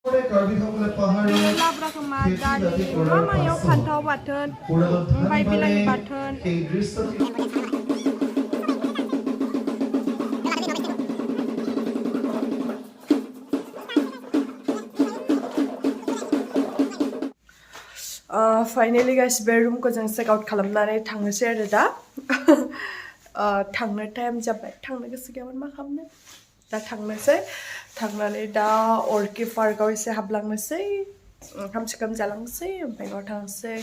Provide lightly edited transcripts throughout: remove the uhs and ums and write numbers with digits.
लाब्रा खोमा दालि मामायाव फान्थाव बाथोन ओमफ्राय बिलाहि बाथोन फाइनाली गाइस बे रुमखौ जों चेक आउट खालामनानै थांनोसै आरो दा थांनो टाइम जाबाय थांनो गोसो गैयामोन मा खालामनो दा थांनोसै थांनानै दा अर्किड पार्कआव एसे हाबलांनोसै ओंखाम सोखाम जालांनोसै ओमफ्राय न'आव थांनोसै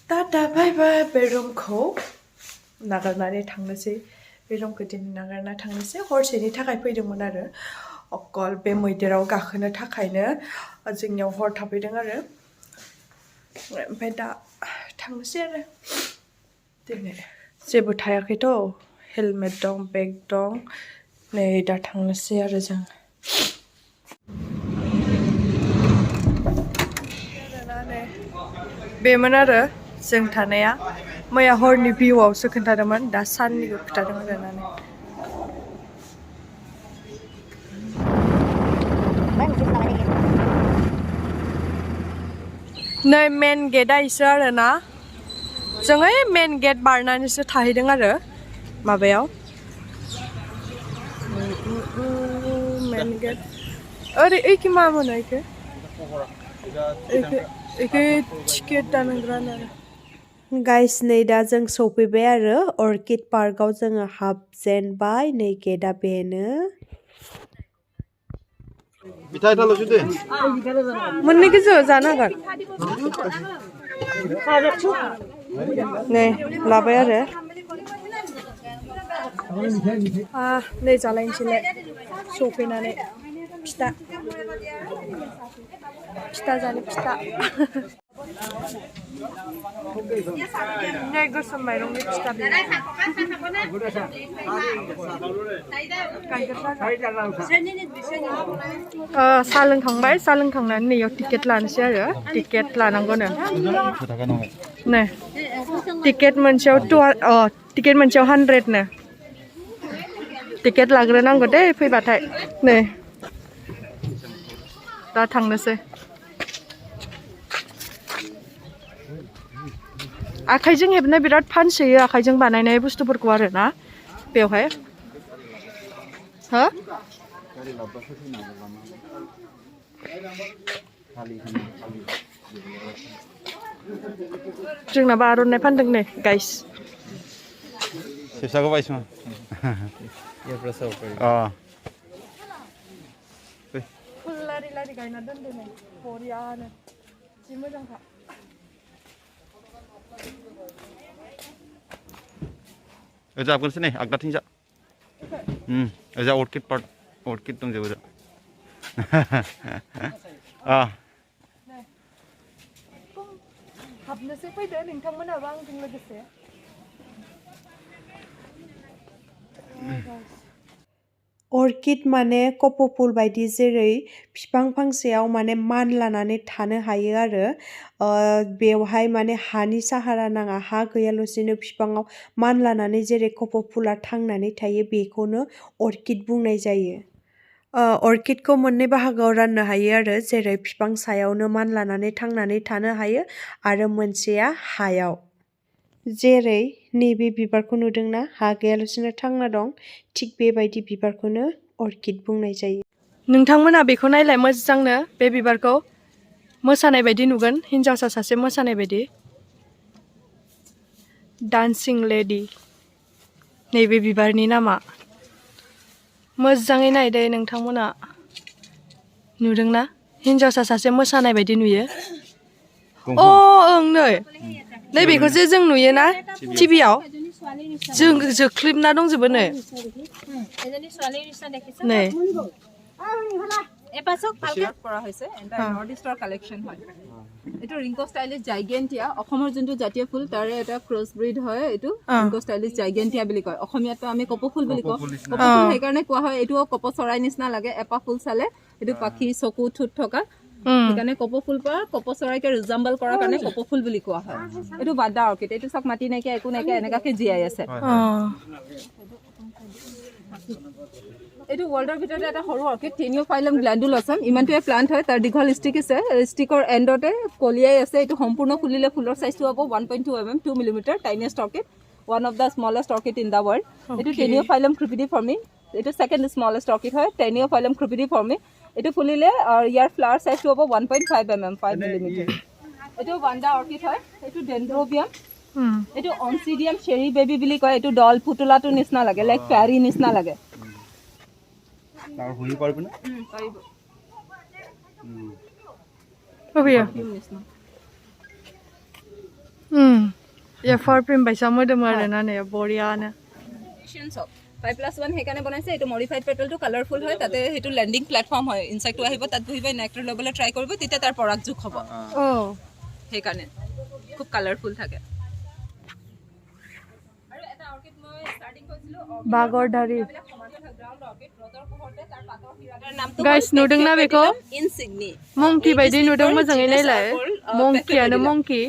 दा बाय बाय बे रुमखौ नागारनानै थांनोसै बे रुमखौ दिनै नागारना थांनोसै हरसेनि थाखाय फैदोंमोन आरो अकल बे मैदेराव गाखोनो थाखायनो जोंनियाव हर थाफैदों आरो ओमफ्राय दा थांनोसै आरो दिनै जेबो थायाखैथ' हेलमेट दं बेग दं नै दा थांनोसै आरो जों बेमोन आरो जों थानाया मैया हरनि भिउआवसो खोन्थादोंमोन दा साननिखौ खोन्थादों आरो नै मेन गेटआ इसो आरो ना जों ओइ मेन गेट बारनानैसो थाहैदों आरो माबायाव मेन गेट ओरै ओइखि मा मोनो इखो टिकेट दानग्रा आरो गाइस नै दा जों सफैबाय आरो अर्किड पार्कआव जोङो हाबजेनबाय नै गेटआ बेनो मोननै गोजौ जानो हागोन नै लाबाय आरो नै जालायनोसैलाय सफैनानै फिथा जानो फिथा नै गोसोम माइरंनि फिथा साहा लोंखांबाय साहा लोंखांनानै नैयाव टिकेट लानोसै आरो टिकेट लानांगौनो नै टिकेट मोनसेयाव 100नो टिकेट लाग्रोनांगौ दे फैबाथाय नै दा थांनोसै आखाइजों हेबनाय बिराद फानसोयो आखाइजों बानायनाय बुस्थुफोरखौ आरो ना बेवहाय हो जोंनाबो आर'नाइ फानदों नै guys Saya bawa semua. Ya berasa apa? फुल लारि लारि गायना दोनदों नै बरियानो जि मोजांखा Oza apa sini? Agak tinggi. Oza orchid part, orchid dong jauh dah. हाबनोसै फैदो नोंथांमोनाबो आंजों लोगोसे अर्किड माने कप' फुल बायदि जेरै बिफां फांसेयाव माने मानलानानै थानो हायो आरो बेवहाय माने हानि साहारा नाङा हा गैयालासेनो बिफाङाव मानलानानै जेरै कप' फुला थांनानै थायो बेखौनो अर्किड बुंनाय जायो अर्किडखौ मोननै बाहागोआव राननो हायो आरो जेरै बिफां सायावनो मानलानानै थांनानै थानो हायो आरो मोनसेया हायाव जेरै नैबे बिबारखौ नुदोंना हा गैयालासेनो थांना दं थिग बेबायदि बिबारखौनो अर्किड बुंनाय जायो नोंथांमोना बेखौ नायलाय मोजांनो बे बिबारखौ मोसानाय बायदि नुगोन हिन्जावसा सासे मोसानाय बायदि डान्सिं लेडि नैबे बिबारनि नामा मोजाङै नायदे नोंथांमोना नुदोंना हिन्जावसा सासे मोसानाय बायदि नुयो ओं नै बेखौसो जों नुयोना टिभियाव जों जोख्लिबना दंजोबो नै नै এপাচক পালকে কৰা হৈছে এটা নৰ্থ ইষ্টৰ কালেকচন হয় এটো ৰিংকো ষ্টাইলিছ জাইগেন্টিয়া অসমৰ যোনটো জাতীয় ফুল তাৰে এটা ক্ৰছ ব্ৰিড হয় এটো ৰিংকো ষ্টাইলিছ জাইগেন্টিয়া বুলি কয় অসমীয়াটো আমি কপৌ ফুল বুলি কওঁ কপৌ ফুল হেকাৰণে কোৱা হয় এটো কপৌ চৰাই নিচিনা লাগে এপা ফুল চালে এটো পাখি চকু ঠুট থকা হেকাৰণে কপৌ ফুল পৰা কপৌ চৰাইকে ৰিজাম্বল কৰাৰ কাৰণে কপৌ ফুল বুলি কোৱা হয় এটো বাদা অৰ্কিড এটো সব মাটি নাইকে একো নাইকে এনেকাকে জিয়াই আছে এইটো ৱৰ্ল্ডৰ ভিতৰতে এটা সৰু অৰ্কিড টেনিওফাইলাম গ্ল্যাণ্ডুলাছাম ইমানটোৱে প্লান্ট হয় তাৰ দীঘল ষ্টিক আছে ষ্টিকৰ এণ্ডতে কলিয়াই আছে এইটো সম্পূৰ্ণ ফুলিলে ফুলৰ সাইজটো হ'ব 1.2 mm 2 mm tiniest orchid one of the smallest orchid in the world এইটো টেনিওফাইলাম ক্ৰুপিডিফৰ্মি এইটো সেকেন্ড স্মলেষ্ট অৰ্কিড হয় টেনিওফাইলাম ক্ৰুপিডিফৰ্মি এইটো ফুলিলে ইয়াৰ ফ্লাৱাৰ সাইজটো হ'ব 1.5 mm 5 mm এইটো ৱান্ডা অৰ্কিড হয় এইটো ডেনড্ৰোবিয়াম এইটো অনচিডিয়াম চেৰি বেবি বুলি কয় এইটো ডল পুতলাটো নিচিনা লাগে লাইক ফেয়াৰি নিচিনা লাগে তাৰ হৈ পাৰিব না পাৰিব হবিয়া ফৰ প্ৰিম পাইছা মই তোমাৰ না নে বঢ়িয়া না 5+1 হেকানে বনাইছে এটো মডিফাইড পেটেলটো কালাৰফুল হয় তাতে হেতু ল্যান্ডিং প্ল্যাটফৰ্ম হয় ইনসেক্ট আহিব তাত বহিবা নেক্টাৰ লবলৈ ট্ৰাই কৰিব তেতিয়া তাৰ পৰাগ যোগ হ'ব হেকানে খুব কালাৰফুল থাকে আৰু এটা অৰ্কিড মই স্টাৰ্টিং কৰিছিলো বাগৰ দাৰি গ্ৰাউন্ড অৰ্কিড ৰদৰ পোহৰতে তাৰ পাতৰ হিৰাদাৰ নামটো গাইস নুদুং না বেको ইনসিগনি मंकी बायदि नुदों मोजाङै नायलाय मंकीयानो मंकी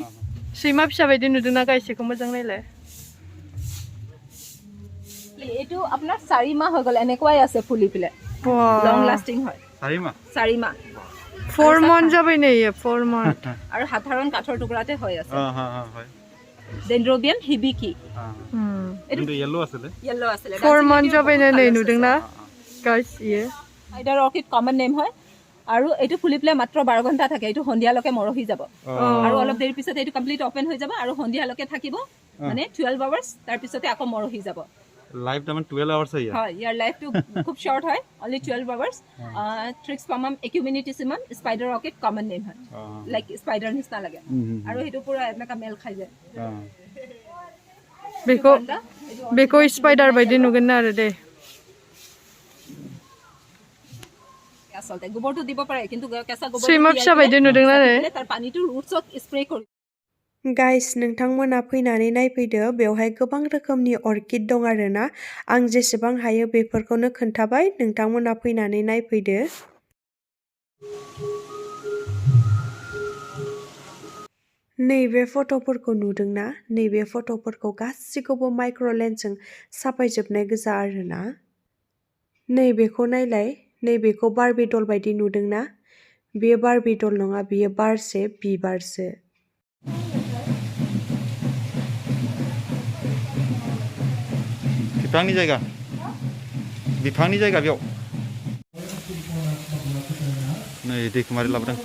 सैमा फिसा बायदि नुदों ना गाइसखौ मोजां नायलाय এটো আপনার 4 মাহ হৈ গল এনেকুৱাই আছে ফুলি পিলে লং লাস্টিং হয় 4 মাহ 4 month যাবে নাই 4 month আৰু সাধাৰণ কাঠৰ টুকুৰাতে হৈ আছে হয় ডেনড্ৰোবিয়াম হিবিকি কিন্তু ইয়েলো আছিল 4 month যাবে নাই নুদুং না গাইস ইয়ে এটাৰ অৰ্কিড কমন নেম হয় আৰু এটো ফুলি পিলে মাত্ৰ 12 ঘণ্টা থাকে এটো সন্ধিয়ালৈকে মৰহি যাব আৰু অলপ দেৰি পিছত এটো কমপ্লিট ওপেন হৈ যাব আৰু সন্ধিয়ালৈকে থাকিব মানে 12 আৱাৰ্স তাৰ পিছতে আকৌ মৰহি যাব লাইফ টাইম 12 আৱাৰ্স হয় ইয়াৰ লাইফটো খুব শৰ্ট হয় only 12 আৱাৰ্স ট্ৰিক্সপামাম একিউমিনিটিসিমাম স্পাইডাৰ অৰ্কিড কমন নেম হয় লাইক স্পাইডাৰ নিচিনা লাগে আৰু হেতু পুৰা এনেকা মেল খাই যায় বেকো স্পাইডাৰ বাयदि নুগন না আৰে দে আসলতে গোবৰটো দিব পাৰে কিন্তু কেঁচা গোবৰ সৈমা फिसा बायदि नुदों ना रे তাৰ পানীটো ৰুটছত স্প্ৰে কৰি गाइस नोंथांमोना फैनानै नायफैदो बेवहाय गोबां रोखोमनि अर्किड दं आरोना आं जेसेबां हायो बेफोरखौनो खोन्थाबाय नोंथांमोना फैनानै नायफैदो नैबे फट'फोरखौ नुदोंना नैबे फट'फोरखौ गासिखौबो माइक्र' लेन्सजों साफायजोबनाय गोजा आरोना नैबेखौ नायलाय नैबेखौ बार्बि डल बायदि नुदोंना बेयो बार्बि डल नङा बेयो बारसे बिबारसो बिफांनि जायगा बेयाव नै दैखौ मारै लाबोदों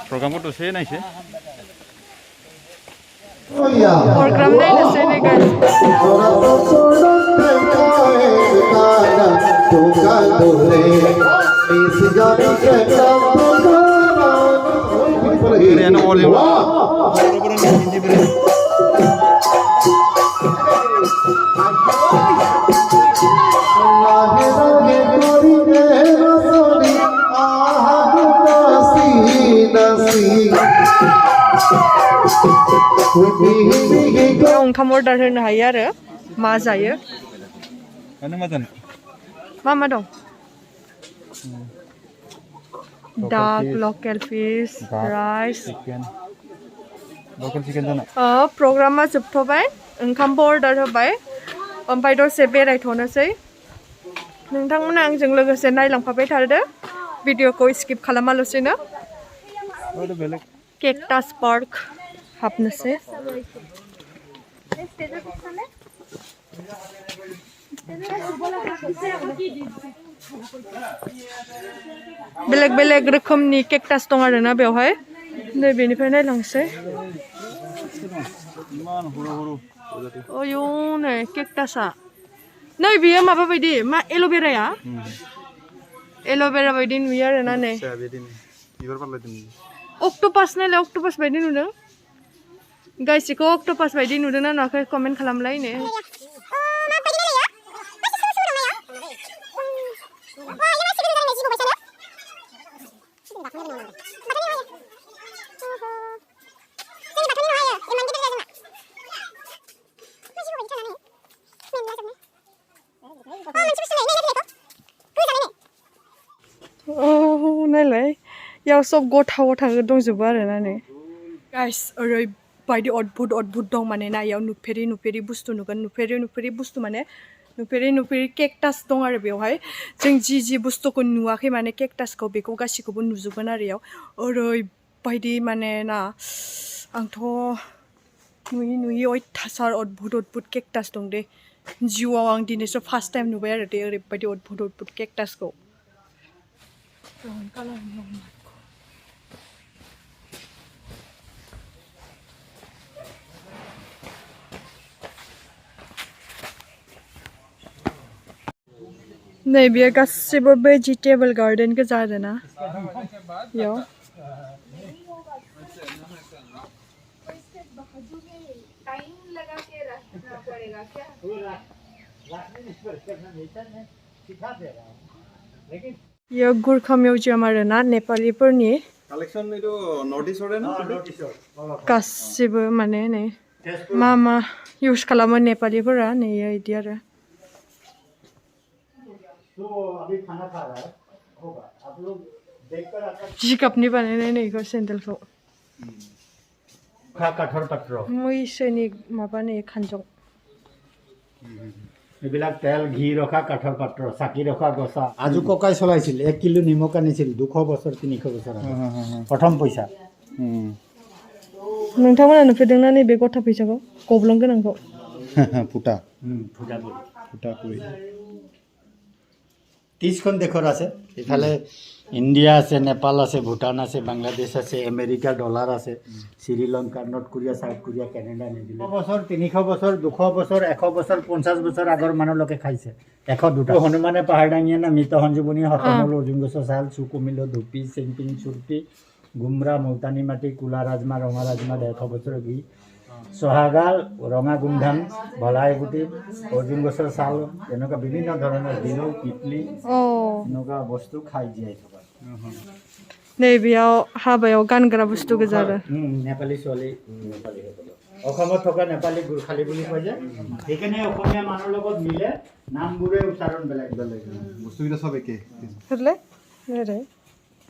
प्रग्रामखौ दसे नायसै program नायनोसै नै गाइस Ini oli ओंखाम अर्डार होनो हायो आरो मा जायो मा दं duck, local fish, rice. Local chicken जाना प्रग्रामा जोबथ'बाय ओंखामबो अर्डार होबाय ओमफ्राय दसे बेरायथ'नोसै नोंथांमोना आंजों लोगोसे नायलांफाबाय थादो भिडिअखौ स्किप खालामाल'सैनो केक्टास पार्क हाबनोसै बेलेग बेलेग रोखोमनि केक्टास दं आरोना बेवहाय नै बेनिफ्राय नायलांसै अयौ नै केक्टासा नै बेयो माबा बायदि मा एल'भेराया एल'भेरा बायदि नुयो आरोना नै अक्ट'पास नायलाय अक्ट'पास बायदि नुदों गाइसिखौ अक्ट'पास बायदि नुदों ना नुवाखै कमेन्ट खालामलाय नै नायलाय याव सब गथा गथा दंजोबो आरोना नै गाइस ओरै बायदि अद्भुत दं माने ना इयाव नुफेरि बुस्थु नुगोन नुफेरि बुस्थु माने नुफेरि केक्टास दं आरो बेवहाय जों जि बुस्थुखौ नुवाखै माने केक्टासखौ बेखौ गासिखौबो नुजोबगोन आरो इयाव ओरैबायदि माने ना आंथ' नुयि अयथासार अद्भुत केक्टास दं दे जिउआव आं दिनैसो फार्स्ट टाइम नुबाय आरो दे ओरैबायदि अद्भुत केक्टासखौ नै बेयो गासिबो भेजिटेबल गार्डेन गोजा आरोना इयाव इयो गुरखा मिउजियाम आरोना नेपालिफोरनि कालेक्शन एटु नर्थ इस्टरे ना गासिबो माने नै मा इउज खालामो नेपालिफोरा नै इदि आरो जिगाबनि बानायनाय नै इखौ सेन्देलखौ मैसोनि माबा नै खानजं এইবিলাক তেল ঘি ৰখা কাঠৰ পাত্ৰ চাকি ৰখা গছা আজু ককাই চলাইছিল 1 কিলো নিমখ আনিছিল 200 বছৰ 300 বছৰ প্ৰথম পইচা नोंथांमोना नुफेरदोंना नैबे गथा फैसाखौ गब्लं गोनांखौ ফুটা ফুটা কৰি 30খন দেশৰ আছে ইফালে ইণ্ডিয়া আছে নেপাল আছে ভুটান আছে বাংলাদেশ আছে আমেৰিকা ডলাৰ আছে Sri Lanka north Korea south Korea Canada New Zealand বছৰ 300 বছৰ 200 বছৰ 100 বছৰ 50 বছৰ আগৰ মানুহলৈকে খাইছে 102টা হনুমানে পাহাৰ ডাঙিয়া না মৃত সঞ্জীৱনী হতমল অৰ্জুন গছৰ ছাল চুকুমিল ধুপি চেংপিং চুৰপি গুমৰা মুলতানী মাটি কুলা ৰাজমা ৰঙা ৰাজমা 150 বছৰ ঘি সোহাগাল ৰঙা গুমধান ভলাই গুটি অৰ্জুন গছৰ ছাল এনেকুৱা বিভিন্ন ধৰণৰ দিলৌ পিপলি এনেকুৱা বস্তু খাই জীয়াই থকা नैबेयाव हाबायाव गानग्रा बुस्थु गोजा आरो नेपाली ছোৱালী नेपाली অসমত থকা नेपाली গুৰখালী বুলি কয় যে সেইকাৰণে অসমীয়া মানুহৰ লগত মিলে নামবোৰে উচ্চাৰণ বেলেগ বস্তুকেইটা সব একে হলে নেৰে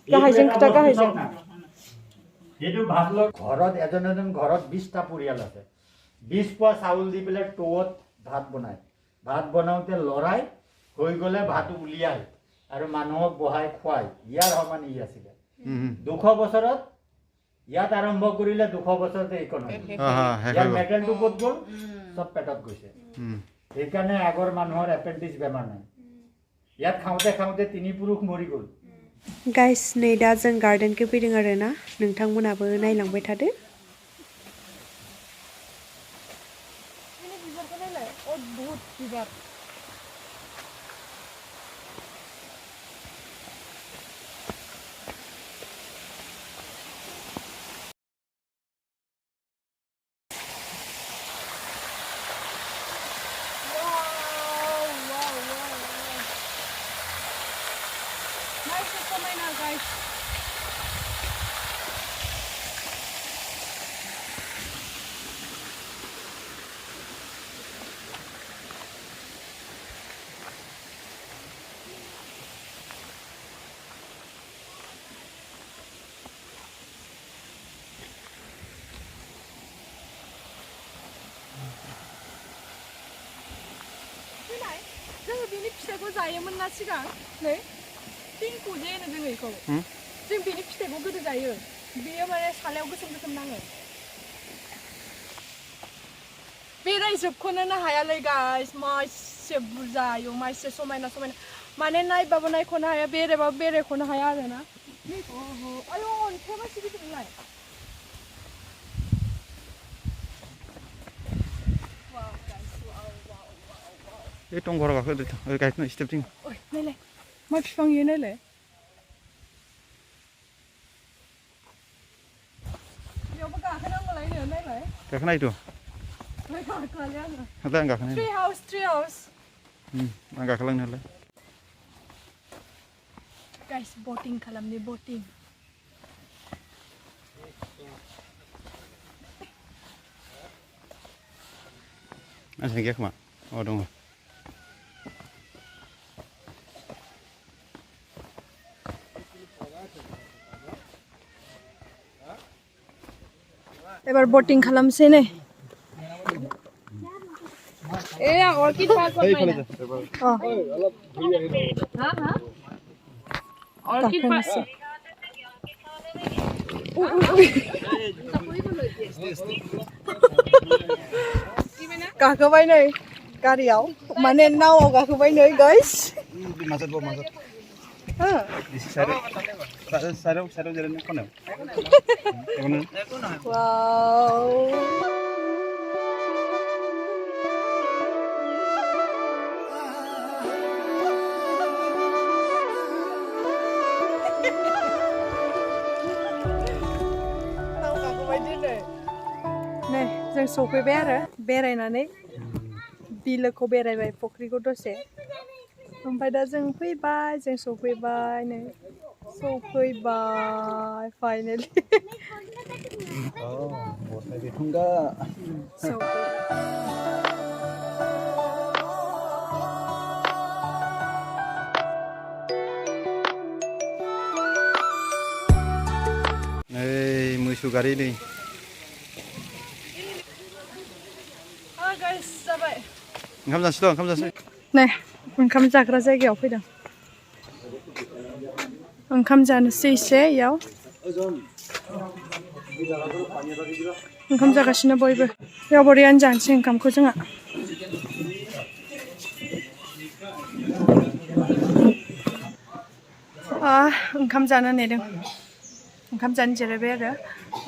কাহাইজন কিটা কাহাইজন এইটো ভাত লগ ঘৰত এজন ঘৰত 20টা পৰিয়াল আছে 20 পোৱা চাউল দি পেলাই টৌত ভাত বনায় ভাত বনাওঁতে লৰাই হৈ গ'লে ভাত উলিয়ায় আৰু মানুহক বহাই খুৱায় ইয়াৰ সমান ই আছিলে 200 বছৰত ইয়াত আৰম্ভ কৰিলে 200 বছৰতে ইকনমি ইয়াৰ মেটেলটো ক'ত গ'ল সব পেটত গৈছে সেইকাৰণে আগৰ মানুহৰ এপেণ্ডিক্স বেমাৰ নাই ইয়াত খাওঁতে 3 পুৰুষ মৰি গ'ল गाइस नै दा जों गार्डेनखौ फैदों आरोना नोंथांमोनाबो नायलांबाय थादो जोङो बिनि फिथाइखौ जायोमोन ना सिगां नै पिंकु जे होनो जोङो इखौ जों बिनि फिथाइखौ गोदो जायो बेयो माने सालायाव गोसोम नाङो बेरायजोबख'नोनो हायालै गाइस मासे बुरजा आयौ मासे समायना माने नायबाबो नायख'नो हाया बेरायबाबो बेरायख'नो हाया आरोना ओहो आयौ अन्थाइ मासे गिदिरलाय এই টংঘৰ গাখো ওই গাইছ না স্টেপ দিং ओइ नायलाय मा बिफां इयो नायलाय बेयावबो गाखोनांगौलाय नो नायलाय गाखोनायदो गाखोलाय आङो हादा आं गाखोनाय ट्री हाउस आं गाखोलांनो हालाय गाइस बोटिं खालामनि बोटिं आं गैया खोमा अ दङ एबार बोटिं खालामसै नै এয়া অর্কিড পার্ক এইফালে যা অর্কিড পার্ক गाखोबाय नै गारियाव माने नावआव गाखोबाय नै गाइस মাজত ব মাজত साइडआव जिरायनो खनायाव वाव नै जों सफैबाय आरो बेरायनानै बिलोखौ बेरायबाय फुख्रिखौ दसे ओमफ्राय दा जों फैबाय जों सफैबाय नै सफैबाय फाइनाली बसाय बेखुंगा नै मैसो गारि नै गाइस जाबाय ओंखाम जासिल' ओंखाम जासै नै ओंखाम जाग्रा जायगायाव फैदों ओंखाम जानोसै एसे इयाव ओंखाम जागासिनो बयबो बेयाव बरियानो जानोसै ओंखामखौ जोंहा ओंखाम जानो नेदों ओंखाम जानो जिरायबाय आरो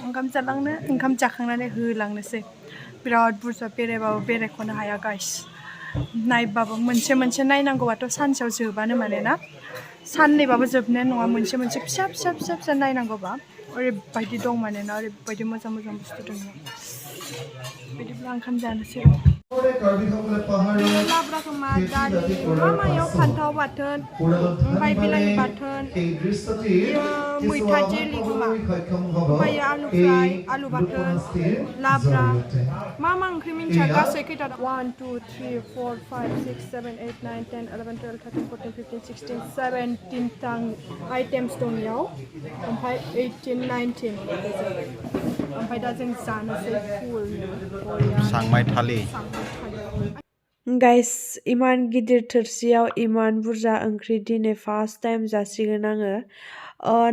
ओंखाम जालांनो ओंखाम जाखांनानै होलांनोसै बिराद बुरजा बेरायबाबो बेरायख'नो हाया गाइस नायबाबो मोनसे मोनसे नायनांगौबाथ' सानसेयाव जोबानो माने ना साननैबाबो जोबनायानो नङा मोनसे मोनसे फिसा फिसा फिसा फिसा नायनांगौबा ओरैबायदि दं माने ना ओरैबायदि मोजां मोजां बुस्थु दङ बिदिब्ला ओंखाम जानोसै लाब्राखौ मा दालि मा मायाव फान्थाव बाथोन ओमफ्राय बिलाहि बाथोन मैथा जेलि खोमा ओमफ्राय आलु फ्राय आलु बाथोन लाब्रा मा मा ओंख्रि मिन्थिया गासै खैथा 1 2 3 4 5 6 7 8 9 10 11 12 13 14 15 16 17 आइटेम्स दं इयाव ओमफ्राय 18 19 ओमफ्राय दा जों जानोसै फुल सांमाय थालि गाइस इमान गिदिर थोरसियाव इमान बुरजा ओंख्रि दिनै फार्स्ट टाइम जासिगोन आङो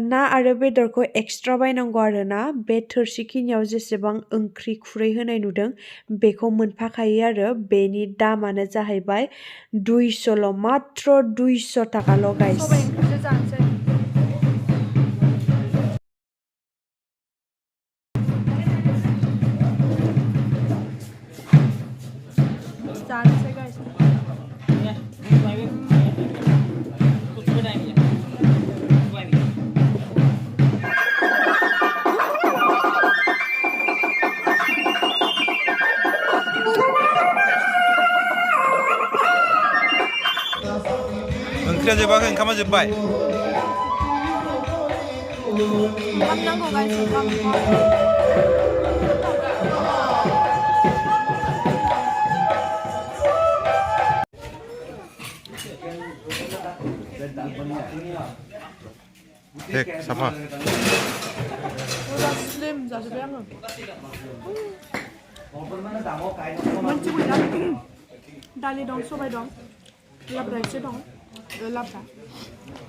ना आरो बेदरखौ एक्सट्रा बायनांगौ आरो ना बे थोरसिखिनियाव जेसेबां ओंख्रि खुरै होनाय नुदों बेखौ मोनफाखायो आरो बेनि दामानो जाहैबाय 200ल' मात्र 200 थाखाल' गाइस जानोसै गाइस ओंख्रिया जोबाखै ओंखामा जोब्बाय ओंखाम नांगौ गाइस ओंखाम देख साफा स्लिम जाजोब्बाय आङो मोनसे गैला दालि दं सबाय दं लाब्रा एसे दं लाब्रा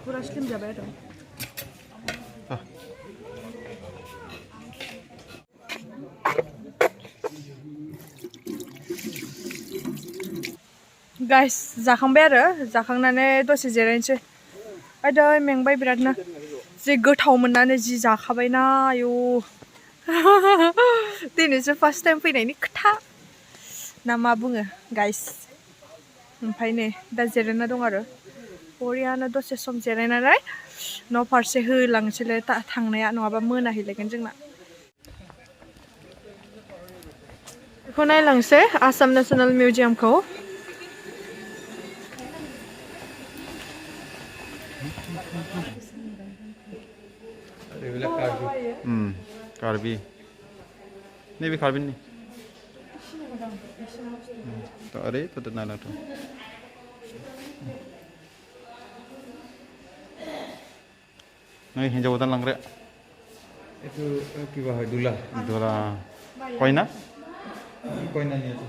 पुरा स्लिम जाबाय आरो गाइस जाखांबाय आरो जाखांनानै दसे जिरायनोसै आदै मेंबाय बिरादनो जि गोथाव मोननानै जि जाखाबायना आयु दिनैसो फार्स्ट टाइम फैनायनि खोथा ना मा बुङो गाइस ओमफ्राय नै दा जिरायना दं आरो बरियानो दसे सम जिरायनानै न' फारसे होलांसैलाय थांनाया नङाबा मोनाहैलायगोन जोंना बेखौ नायलांसै आसाम नेसनेल मिउजियामखौ कार्बि नैबे कार्बिनि ओरै नायनांथ' नै हिन्जाव गोदान लांग्राया itu kiba hai dula दरा Koina? Koina niya to.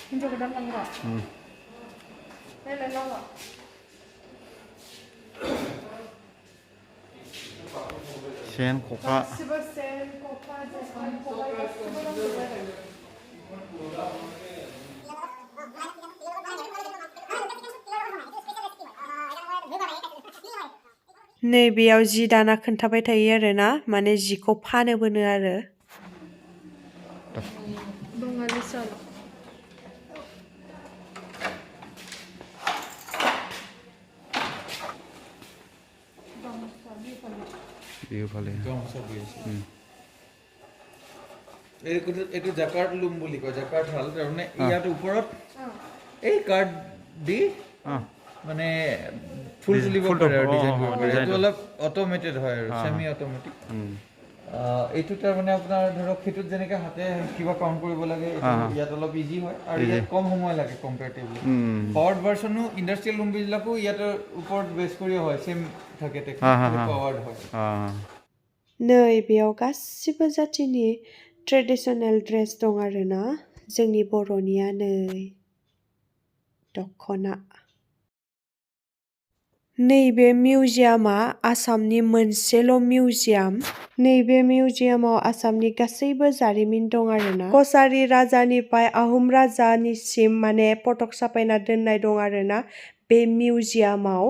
Hinjo godan lang ba? Lele lang ba? Sen koka. नैबेयाव जि दाना खोन्थाबाय थायो आरोना माने जिखौ फानोबोनो आरो Bengali sal. Biu phale. এইটো জাকাৰ্ড লুম বুলি কয় জাকাৰ্ড হাল তাৰমানে ইয়াত ওপৰত এই কাৰ্ড দি মানে ফুল তুলিব পাৰে আৰু ডিজাইন কৰিব পাৰে এইটো অলপ অটোমেটেড হয় আৰু সেমি অটোমেটিক এইটো তাৰমানে আপোনাৰ ধৰক খেতুত যেনেকৈ হাতে কিবা কাউণ্ট কৰিব লাগে ইয়াত অলপ ইজি হয় আৰু ইয়াত কম সময় লাগে কম্পেয়াৰটিভলি পাৱাৰ্ড ভাৰ্চনো ইণ্ডাষ্ট্ৰিয়েল লুমবিলাকো ইয়াত ওপৰত বেছ কৰি হয় সেম থাকে টেকনিক পাৱাৰ্ড হয় नैबेयाव गासिबो जातिनि ट्रेडिशनेल ड्रेस दं आरोना जोंनि बर'निया नै दख'ना नैबे मिउजियामा आसामनि मोनसेल' मिउजियाम नैबे मिउजियामाव आसामनि गासैबो जारिमिन दं आरोना कसारि राजानिफ्राय आहम राजानिसिम माने फटक साफायना दोननाय दं आरोना बे मिउजियामाव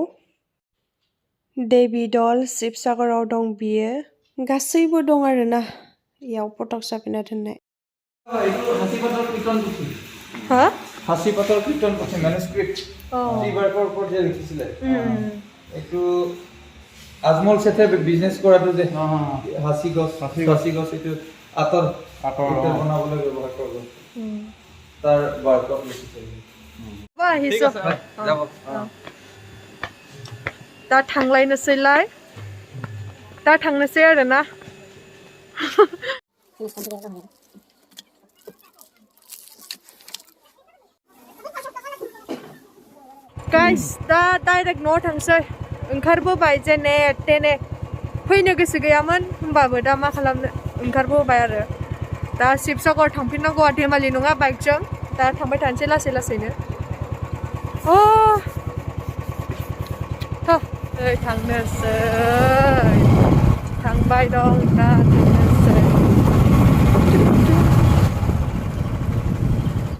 देबि दल शिबसागराव दं बियो गासैबो दं आरोना इयाव फटक साफायना दोननाय হাসিপাতৰ কীৰ্তন পুথি হা হাসিপাতৰ কীৰ্তন পুথি মেনুস্ক্ৰিপ্ট টিবাৰ্কৰ ওপৰত যে লিখিছিলে এইটো আজমল শেঠে বিজনেছ কৰাটো যে হাসি গছ এইটো আতৰ বনাবলৈ ব্যৱহাৰ কৰিব তাৰ বাৰ্কত লিখিছে বা আহিছো दा थांलायनोसैलाय दा थांनोसै आरोना गाइस दा डाइरेक्ट न'आव थांसै ओंखारबोबाय जेने तेने फैनो गोसो गैयामोन होमबाबो दा मा खालामनो ओंखारबोबाय आरो दा शिबसागर थांफिननांगौ धेमालि नङा बाइकजों दा थांबाय थानोसै लासै लासैनो थांनोसै थांबाय दं दा